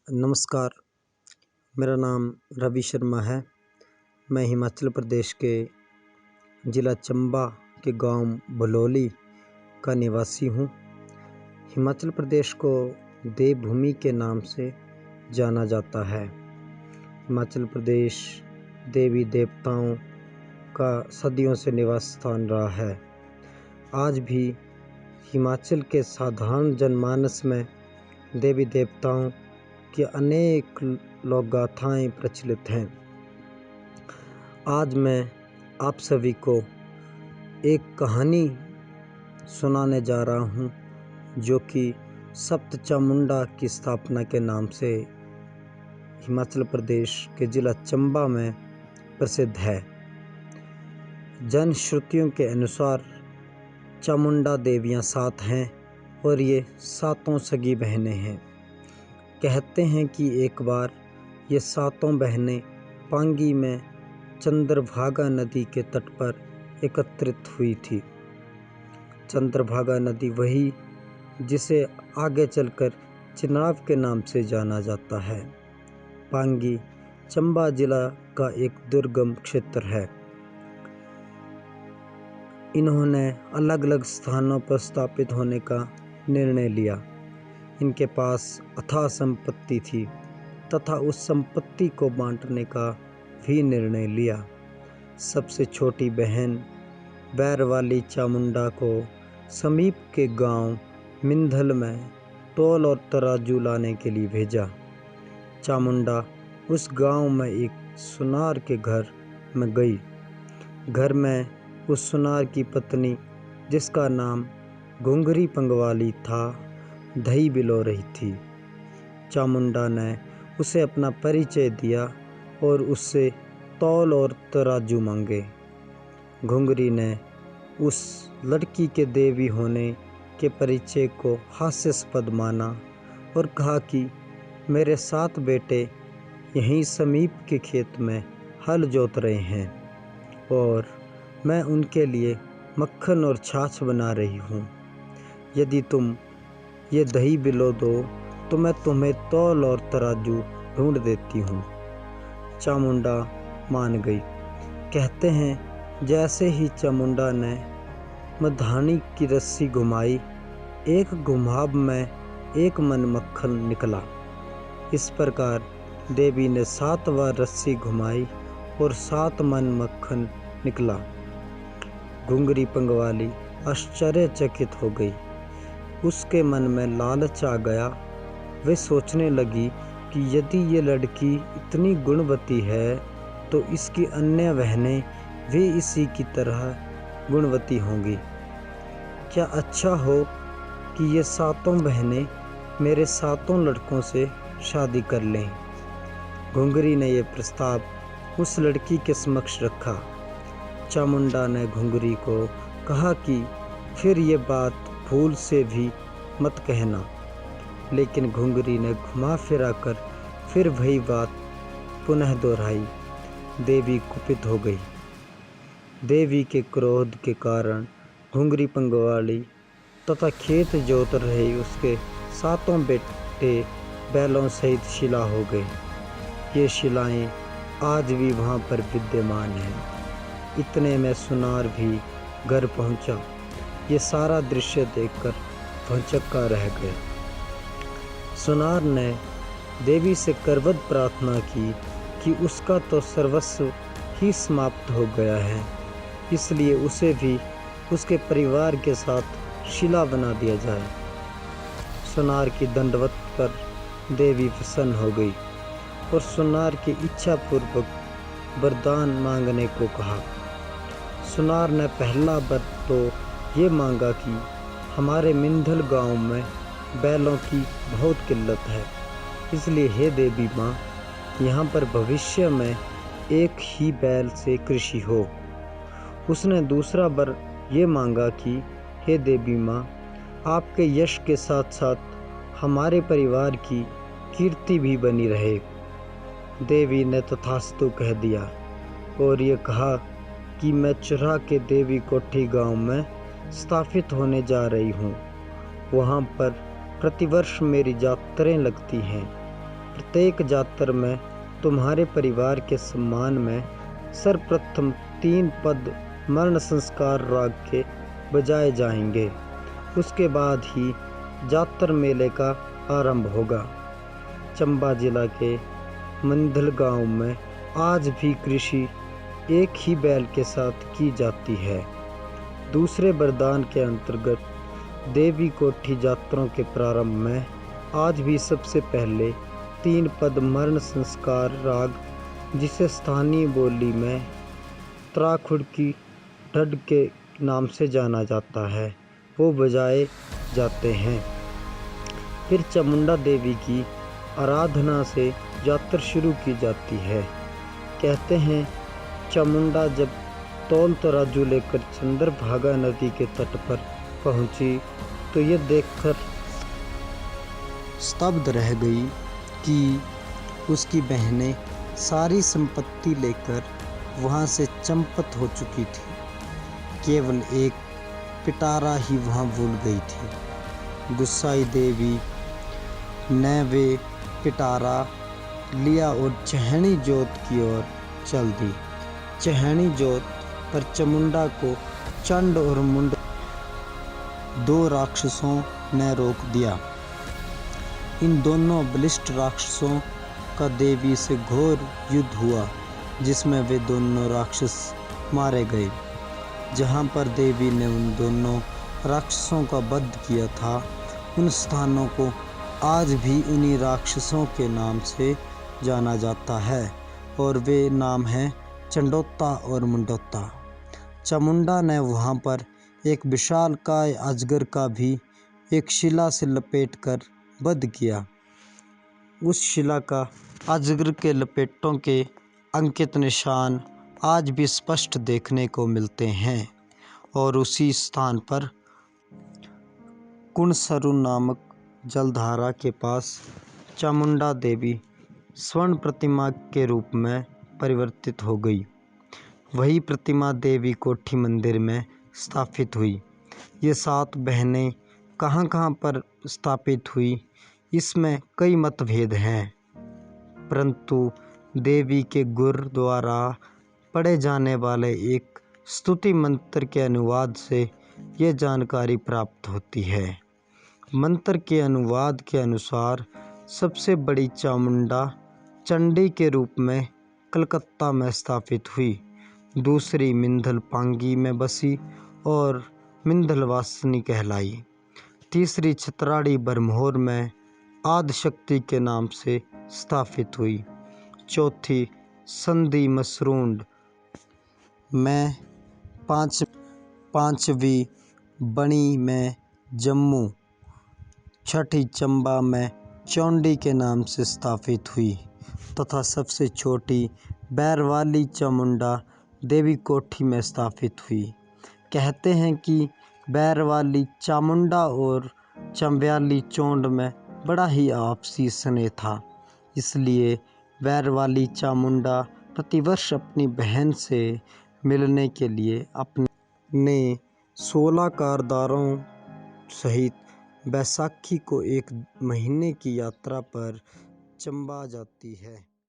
नमस्कार, मेरा नाम रवि शर्मा है। मैं हिमाचल प्रदेश के ज़िला चंबा के गांव भलौली का निवासी हूं। हिमाचल प्रदेश को देवभूमि के नाम से जाना जाता है। हिमाचल प्रदेश देवी देवताओं का सदियों से निवास स्थान रहा है। आज भी हिमाचल के साधारण जनमानस में देवी देवताओं की अनेक लोक गाथाएँ प्रचलित हैं। आज मैं आप सभी को एक कहानी सुनाने जा रहा हूँ जो कि सप्त चामुंडा की स्थापना के नाम से हिमाचल प्रदेश के ज़िला चंबा में प्रसिद्ध है। जन श्रुतियों के अनुसार चामुंडा देवियाँ 7 हैं और ये 7 सगी बहनें हैं। कहते हैं कि एक बार ये 7 बहनें पांगी में चंद्रभागा नदी के तट पर एकत्रित हुई थी। चंद्रभागा नदी वही जिसे आगे चलकर चिनाब के नाम से जाना जाता है। पांगी चंबा जिला का एक दुर्गम क्षेत्र है। इन्होंने अलग अलग स्थानों पर स्थापित होने का निर्णय लिया। इनके पास अथाह संपत्ति थी तथा उस संपत्ति को बांटने का भी निर्णय लिया। सबसे छोटी बहन बैरवाली चामुंडा को समीप के गांव मिंधल में तौल और तराजू लाने के लिए भेजा। चामुंडा उस गांव में एक सुनार के घर में गई। घर में उस सुनार की पत्नी, जिसका नाम घुंघरी पंगवाली था, दही बिलो रही थी। चामुंडा ने उसे अपना परिचय दिया और उससे तौल और तराजू मांगे। घुंघरी ने उस लड़की के देवी होने के परिचय को हास्यास्पद माना और कहा कि मेरे 7 बेटे यहीं समीप के खेत में हल जोत रहे हैं और मैं उनके लिए मक्खन और छाछ बना रही हूँ। यदि तुम ये दही बिलो दो तो मैं तुम्हें तौल और तराजू ढूंढ देती हूँ। चामुंडा मान गई। कहते हैं जैसे ही चामुंडा ने मधानी की रस्सी घुमाई, एक घुमाव में 1 मन मक्खन निकला। इस प्रकार देवी ने 7 बार रस्सी घुमाई और 7 मन मक्खन निकला। घुंघरी पंगवाली आश्चर्यचकित हो गई। उसके मन में लालच आ गया। वे सोचने लगी कि यदि ये लड़की इतनी गुणवती है तो इसकी अन्य बहनें भी इसी की तरह गुणवती होंगी। क्या अच्छा हो कि ये 7 बहनें मेरे 7 लड़कों से शादी कर लें। घुंघरी ने यह प्रस्ताव उस लड़की के समक्ष रखा। चामुंडा ने घुंघरी को कहा कि फिर ये बात भूल से भी मत कहना। लेकिन घुंघरी ने घुमा फिरा कर फिर वही बात पुनः दोहराई। देवी कुपित हो गई। देवी के क्रोध के कारण घुंघरी पंगवाली तथा खेत जोत रहे उसके 7 बेटे बैलों सहित शिला हो गए। ये शिलाएं आज भी वहाँ पर विद्यमान हैं। इतने में सुनार भी घर पहुँचा। ये सारा दृश्य देखकर भौचक्का रह गया। सुनार ने देवी से करवत प्रार्थना की कि उसका तो सर्वस्व ही समाप्त हो गया है, इसलिए उसे भी उसके परिवार के साथ शिला बना दिया जाए। सुनार की दंडवत पर देवी प्रसन्न हो गई और सुनार की इच्छा पूर्वक वरदान मांगने को कहा। सुनार ने पहला वर तो ये मांगा कि हमारे मिंधल गांव में बैलों की बहुत किल्लत है, इसलिए हे देवी माँ, यहाँ पर भविष्य में एक ही बैल से कृषि हो। उसने दूसरा वर ये मांगा कि हे देवी माँ, आपके यश के साथ साथ हमारे परिवार की कीर्ति भी बनी रहे। देवी ने तथास्तु कह दिया और ये कहा कि मैं चुरा के देवी कोठी गांव में स्थापित होने जा रही हूँ। वहाँ पर प्रतिवर्ष मेरी यात्राएं लगती हैं। प्रत्येक जातर में तुम्हारे परिवार के सम्मान में सर्वप्रथम 3 पद मरण संस्कार राग के बजाए जाएंगे। उसके बाद ही जातर मेले का आरंभ होगा। चंबा जिला के मंधल गांव में आज भी कृषि एक ही बैल के साथ की जाती है। दूसरे वरदान के अंतर्गत देवी कोठी जात्रों के प्रारंभ में आज भी सबसे पहले 3 पद मरण संस्कार राग, जिसे स्थानीय बोली में त्राखुड़की ढड के नाम से जाना जाता है, वो बजाए जाते हैं। फिर चामुंडा देवी की आराधना से यात्रा शुरू की जाती है। कहते हैं चामुंडा जब तौल तराजू लेकर चंद्रभागा नदी के तट पर पहुंची तो ये देखकर स्तब्ध रह गई कि उसकी बहनें सारी संपत्ति लेकर वहां से चंपत हो चुकी थी। केवल एक पिटारा ही वहां भूल गई थी। गुस्साई देवी ने वे पिटारा लिया और चहनी जोत की ओर चल दी। चहनी जोत पर चामुंडा को चंड और मुंड 2 राक्षसों ने रोक दिया। इन दोनों बलिष्ठ राक्षसों का देवी से घोर युद्ध हुआ, जिसमें वे दोनों राक्षस मारे गए। जहाँ पर देवी ने उन दोनों राक्षसों का वध किया था, उन स्थानों को आज भी उन्हीं राक्षसों के नाम से जाना जाता है और वे नाम हैं चंडोता और मुंडोता। चामुंडा ने वहाँ पर एक विशालकाय अजगर का भी एक शिला से लपेटकर वध किया। उस शिला का अजगर के लपेटों के अंकित निशान आज भी स्पष्ट देखने को मिलते हैं और उसी स्थान पर कुणसरु नामक जलधारा के पास चामुंडा देवी स्वर्ण प्रतिमा के रूप में परिवर्तित हो गई। वही प्रतिमा देवी कोठी मंदिर में स्थापित हुई। ये 7 बहनें कहाँ कहाँ पर स्थापित हुई, इसमें कई मतभेद हैं, परंतु देवी के गुर द्वारा पढ़े जाने वाले एक स्तुति मंत्र के अनुवाद से ये जानकारी प्राप्त होती है। मंत्र के अनुवाद के अनुसार सबसे बड़ी चामुंडा चंडी के रूप में कलकत्ता में स्थापित हुई, दूसरी मिंधल पांगी में बसी और मिंधलवासिनी कहलाई, तीसरी छतराड़ी बरमोर में आदिशक्ति के नाम से स्थापित हुई, चौथी संधि मसरूंड में, पांचवी बणी में जम्मू, छठी चंबा में चौंडी के नाम से स्थापित हुई तथा सबसे छोटी बैरवाली चामुंडा देवी कोठी में स्थापित हुई। कहते हैं कि बैरवाली चामुंडा और चंब्याली चौंड में बड़ा ही आपसी स्नेह था, इसलिए बैरवाली चामुंडा प्रतिवर्ष अपनी बहन से मिलने के लिए अपने 16 कारदारों सहित बैसाखी को 1 महीने की यात्रा पर चंबा जाती है।